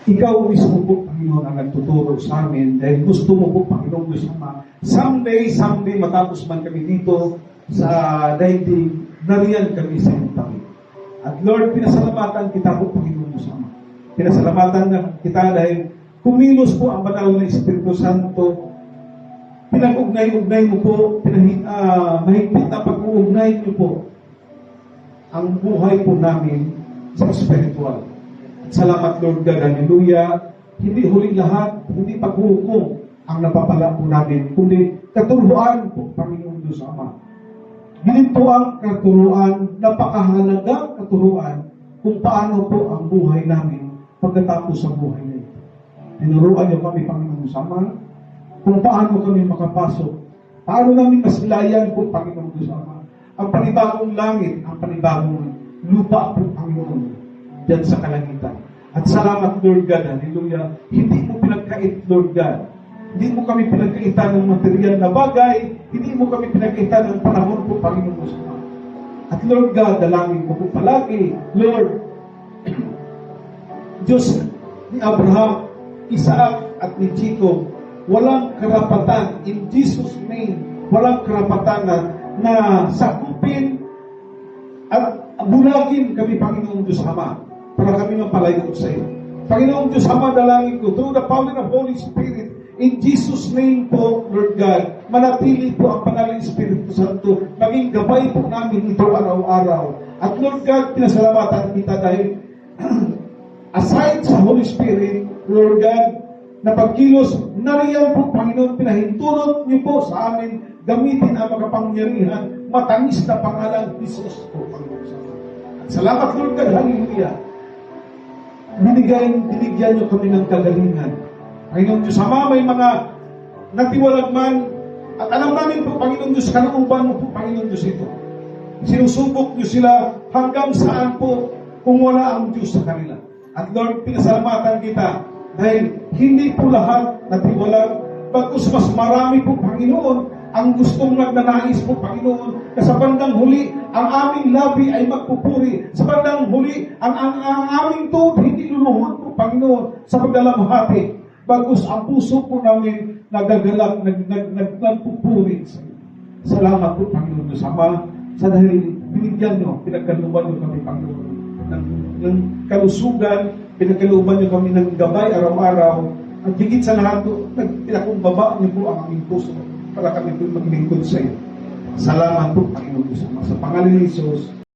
Ikaw mismo po, Panginoon, ang nagtuturo sa amin dahil gusto mo po, Panginoon, Diyos Ama, someday matapos man kami dito sa daigdig, nariyan kami sa iyong tabi. At Lord, pinasalamatan kita po, Panginoon, Diyos Ama. Pinasalamatan na kita dahil kumilos po ang banal na Espiritu Santo. Pinag-ugnay-ugnay mo po, mahigpit na pag-uugnay niyo po ang buhay po namin sa spiritual. Salamat, Lord God, hallelujah. Hindi huling lahat, hindi paghuhukom ang napapala po namin, kundi katuruan po, Panginoon Diyos Ama. Ginito ang katuruan, napakahalagang katuruan kung paano po ang buhay namin pagkatapos sa buhay na ito. Tinuruan niyo kami, Panginoon Diyos Ama, kung paano kami makapasok. Paano namin masilayan po, Panginoon Diyos Ama, ang panibagong langit, ang panibagong lupa po, Panginoon, diyan sa kalangitan. At salamat, Lord God, hallelujah. Hindi mo pinagkait, Lord God. Hindi mo kami pinagkaitan ng material na bagay. Hindi mo kami pinagkaitan ng panahon po, Panginoon Diyos Ama. At Lord God, dalangin ko po palagi, Lord, Diyos ni Abraham, Isaac, at ni Jacob, walang karapatan, in Jesus' name, walang karapatan na sakupin at bulagin kami, Panginoong Diyos Ama, para kami mapalayo sa iyo. Panginoong Diyos Ama, dalangin ko, through the power of Holy Spirit, in Jesus' name po, Lord God, manatili po ang banal na Espiritu Santo, maging gabay po namin ito araw-araw. At Lord God, pinasalamatan kita dahil aside sa Holy Spirit, Lord God, na pagkilos, nariyan po, Panginoon, pinahintulot niyo po sa amin, gamitin ang makapangyarihan, matamis na pangalan ni Jesus po, Panginoon. At salamat, Lord God, hallelujah. Binigyan niyo kami ng kagalingan. Panginoon Diyos Ama, may mga natiwalag man, at alam namin po, Panginoon Diyos, kalooban mo po, Panginoon Diyos ito. Sinusubok niyo sila hanggang saan po kung wala ang Diyos sa kanila. At Lord, pinasalamatan kita dahil hindi po lahat natiwalag, bagkus mas marami po, Panginoon, ang gustong nagnanais po, Panginoon, na sa bandang huli, ang aming labi ay magpupuri. Sa bandang huli, ang aming tuhod hindi luluhod po, Panginoon, sa pagdalamhati. Bagkus ang puso po namin nagagalak, nagpupuri. Salamat po, Panginoon Diyos Ama, sa dahil binigyan nyo, pinagkaluban nyo kami, Panginoon, ng kalusugan, pinagkaluban nyo kami ng gabay araw-araw, at higit sa lahat po, pinakumbaba nyo po ang aming puso para kami po maglingkod sa iyo. Salamat po, Panginoon Diyos Ama, sa pangalan ni Jesus.